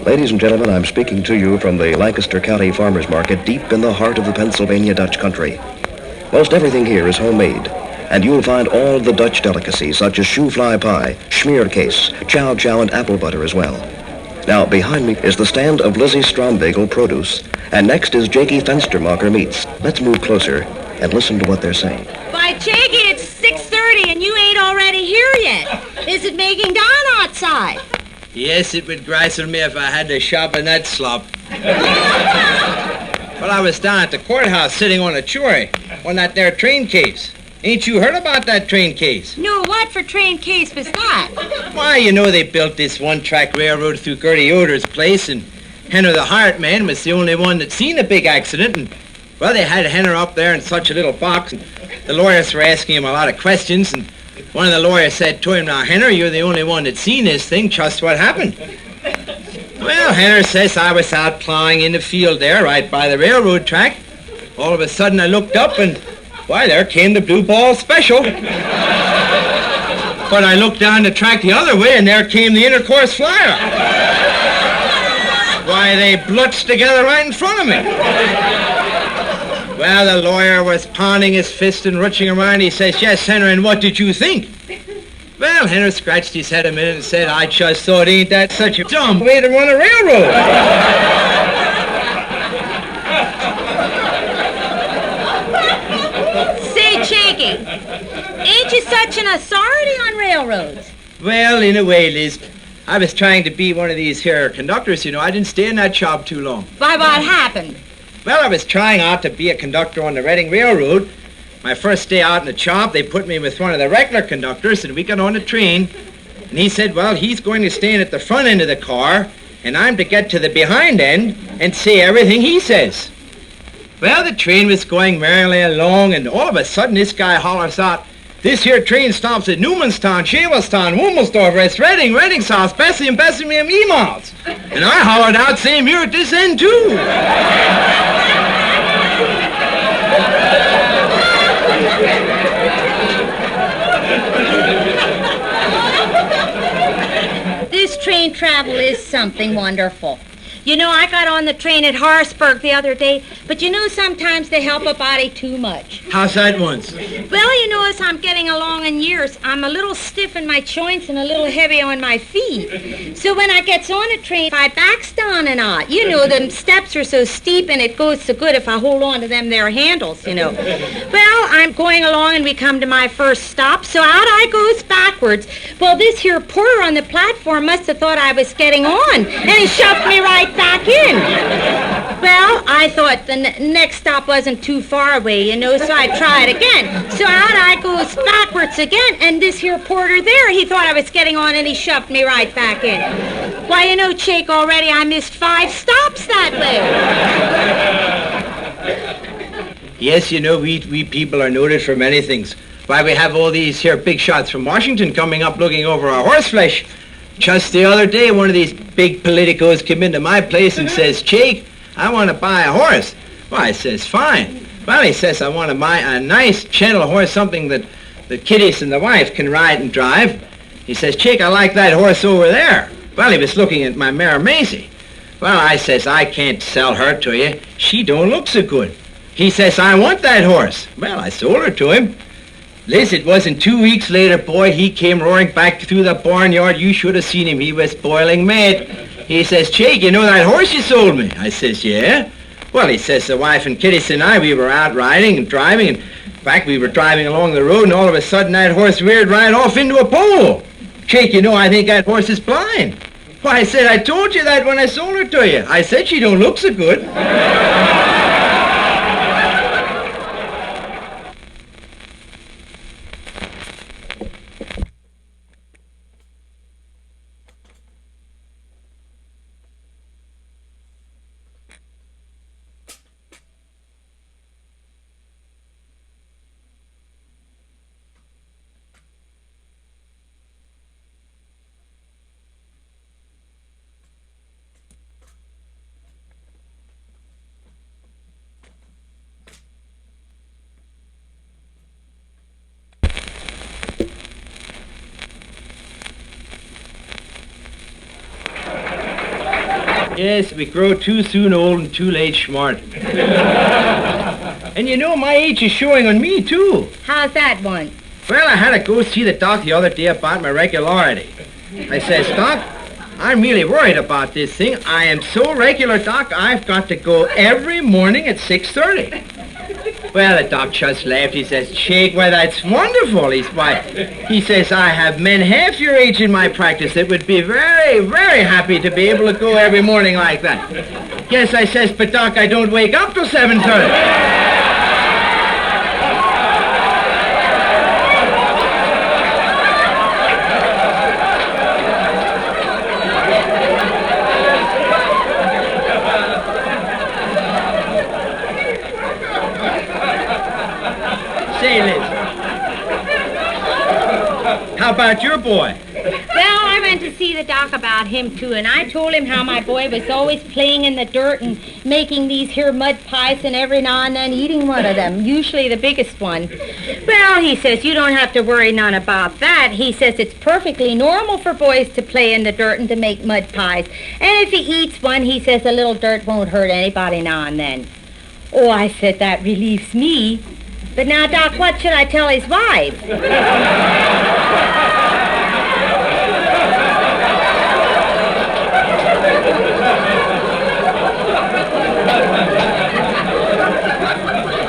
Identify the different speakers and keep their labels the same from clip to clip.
Speaker 1: Ladies and gentlemen, I'm speaking to you from the Lancaster County Farmers Market deep in the heart of the Pennsylvania Dutch country. Most everything here is homemade, and you'll find all the Dutch delicacies such as shoe-fly pie, schmeercase, chow-chow, and apple butter as well. Now, behind me is the stand of Lizzie Strombagel produce, and next is Jakey Fenstermacher meats. Let's move closer and listen to what they're saying.
Speaker 2: Why, Jakey, it's 6:30 and you ain't already here yet. Is it making dawn outside?
Speaker 3: Yes, it would gristle me if I had to shop in that slop. Well, I was down at the courthouse sitting on a jury on that there train case. Ain't you heard about that train case?
Speaker 2: No, what for train case was that?
Speaker 3: Why, you know they built this one-track railroad through Gertie Yoder's place, and Henner the hired man was the only one that seen the big accident, and, well, they had Henner up there in such a little box, and the lawyers were asking him a lot of questions, and one of the lawyers said to him, "Now, Henner, you're the only one that seen this thing. Just what happened?" Well, Henner says, "I was out plowing in the field there, right by the railroad track. All of a sudden, I looked up, and why, there came the Blue Ball Special. But I looked down the track the other way, and there came the Intercourse Flyer. Why, they blutched together right in front of me." Well, the lawyer was pounding his fist and rutching around. He says, "Yes, Henner, and what did you think?" Well, Henner scratched his head a minute and said, "I just thought ain't that such a dumb way to run a railroad."
Speaker 2: Jakey, ain't you such an authority on railroads?
Speaker 3: Well, in a way, Liz. I was trying to be one of these here conductors, you know. I didn't stay in that job too long.
Speaker 2: Why, what happened?
Speaker 3: Well, I was trying out to be a conductor on the Reading Railroad. My first day out in the job, they put me with one of the regular conductors, and we got on the train. And he said, well, he's going to stand at the front end of the car, and I'm to get to the behind end and say everything he says. Well, the train was going merrily along, and all of a sudden this guy hollers out, "This here train stops at Newmanstown, Shavelstown, Womelsdorf, West Reading, Reading South, Bessie and Bessemer, Emaus." And I hollered out, "Same here at this end, too."
Speaker 2: This train travel is something wonderful. You know, I got on the train at Harrisburg the other day, but you know sometimes they help a body too much.
Speaker 3: How's that once?
Speaker 2: Well, you know, as I'm getting along in years, I'm a little stiff in my joints and a little heavy on my feet. So when I gets on a train, my back's down and out. You know, them steps are so steep and it goes so good if I hold on to them there handles, you know. Well, I'm going along and we come to my first stop, so out I goes backwards. Well, this here porter on the platform must have thought I was getting on, and he shoved me right back in. Well, I thought the next stop wasn't too far away, you know, so I tried again. So out I goes backwards again, and this here porter there, he thought I was getting on, and he shoved me right back in. Why, you know, Jake, already I missed 5 stops that way.
Speaker 3: Yes, you know, we people are noted for many things. Why, we have all these here big shots from Washington coming up looking over our horseflesh. Just the other day, one of these big politicos came into my place and says, "Jake, I want to buy a horse." Well, I says, "Fine." Well, he says, "I want to buy a nice, gentle horse, something that the kiddies and the wife can ride and drive." He says, "Jake, I like that horse over there." Well, he was looking at my mare, Maisie. Well, I says, "I can't sell her to you. She don't look so good." He says, "I want that horse." Well, I sold her to him. Liz, it wasn't 2 weeks later, boy, he came roaring back through the barnyard. You should have seen him. He was boiling mad. He says, "Jake, you know that horse you sold me?" I says, "Yeah." Well, he says, "The wife and kiddies and I, we were out riding and driving, and in fact, we were driving along the road, and all of a sudden that horse reared right off into a pole. Jake, you know, I think that horse is blind." Why, I said, "I told you that when I sold her to you. I said she don't look so good." Yes, we grow too soon old and too late smart. And you know, my age is showing on me, too.
Speaker 2: How's that one?
Speaker 3: Well, I had to go see the doc the other day about my regularity. I says, Doc, I'm really worried about this thing. I am so regular, Doc, I've got to go every morning at 6:30. Well, the doc just laughed. He says, Jake, well, that's wonderful. He says, I have men half your age in my practice that would be very, very happy to be able to go every morning like that. Yes, I says, but Doc, I don't wake up till 7:30. Say, Liz, how about your boy?
Speaker 2: Well, I went to see the doc about him, too, and I told him how my boy was always playing in the dirt and making these here mud pies and every now and then eating one of them, usually the biggest one. Well, he says, you don't have to worry none about that. He says it's perfectly normal for boys to play in the dirt and to make mud pies. And if he eats one, he says a little dirt won't hurt anybody now and then. Oh, I said, that relieves me. But now, Doc, what should I tell his wife?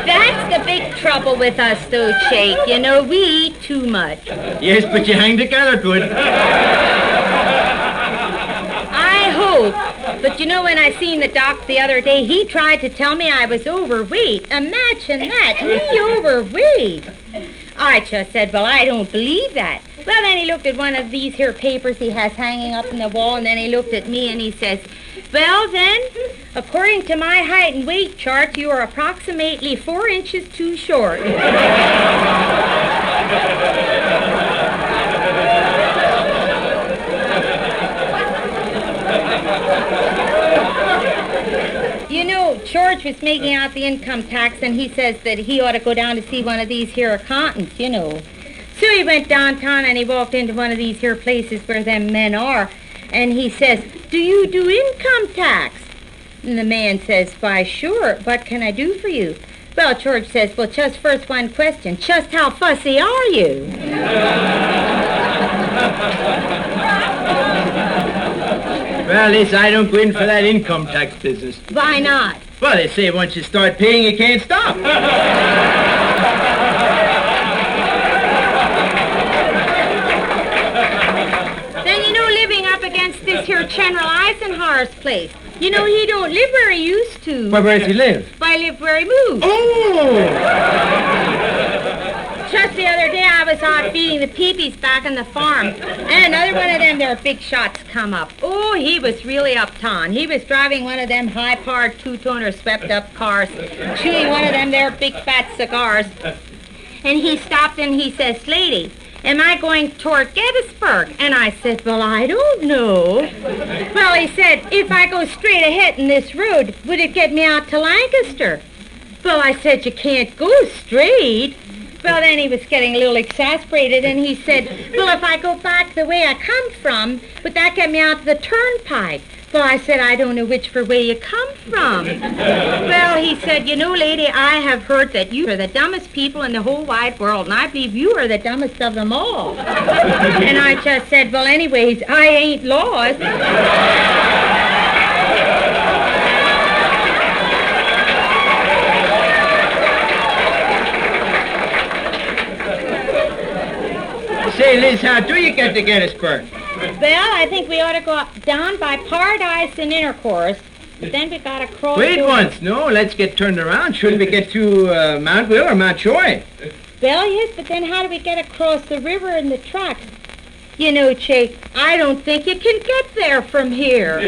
Speaker 2: That's the big trouble with us, though, Jake. You know, we eat too much.
Speaker 3: Yes, but you hang together good.
Speaker 2: I hope. But you know, when I seen the doc the other day, he tried to tell me I was overweight. Imagine that, me overweight. I just said, well, I don't believe that. Well, then he looked at one of these here papers he has hanging up in the wall, and then he looked at me and he says, well, then, according to my height and weight chart, you are approximately 4 inches too short. You know, George was making out the income tax, and he says that he ought to go down to see one of these here accountants, you know. So he went downtown and he walked into one of these here places where them men are, and he says, do you do income tax? And the man says, why, sure, what can I do for you? Well, George says, well, just first one question, just how fussy are you?
Speaker 3: Well, Liz, I don't go in for that income tax business.
Speaker 2: Why not?
Speaker 3: Well, they say once you start paying, you can't stop.
Speaker 2: Then, you know, living up against this here General Eisenhower's place, you know, he don't live where he used to.
Speaker 3: Well, where does he live?
Speaker 2: Why, live where he moved.
Speaker 3: Oh!
Speaker 2: Just the other day, I was out feeding the peepees back on the farm, and another one of them there big shots come up. Oh, he was really uptown. He was driving one of them high-powered two-toner swept-up cars, chewing one of them there big fat cigars. And he stopped and he says, lady, am I going toward Gettysburg? And I said, well, I don't know. Well, he said, if I go straight ahead in this road, would it get me out to Lancaster? Well, I said, you can't go straight. Well, then he was getting a little exasperated, and he said, well, if I go back the way I come from, would that get me out to the turnpike? Well, I said, I don't know which way you come from. Well, he said, you know, lady, I have heard that you are the dumbest people in the whole wide world, and I believe you are the dumbest of them all. And I just said, well, anyways, I ain't lost.
Speaker 3: Say, Liz, how do you get to Gettysburg?
Speaker 2: Well, I think we ought to go down by Paradise and Intercourse, but then we got to cross...
Speaker 3: Wait once. No, let's get turned around. Shouldn't we get through Mount Will or Mount Joy?
Speaker 2: Well, yes, but then how do we get across the river and the tracks? You know, Jake, I don't think you can get there from here.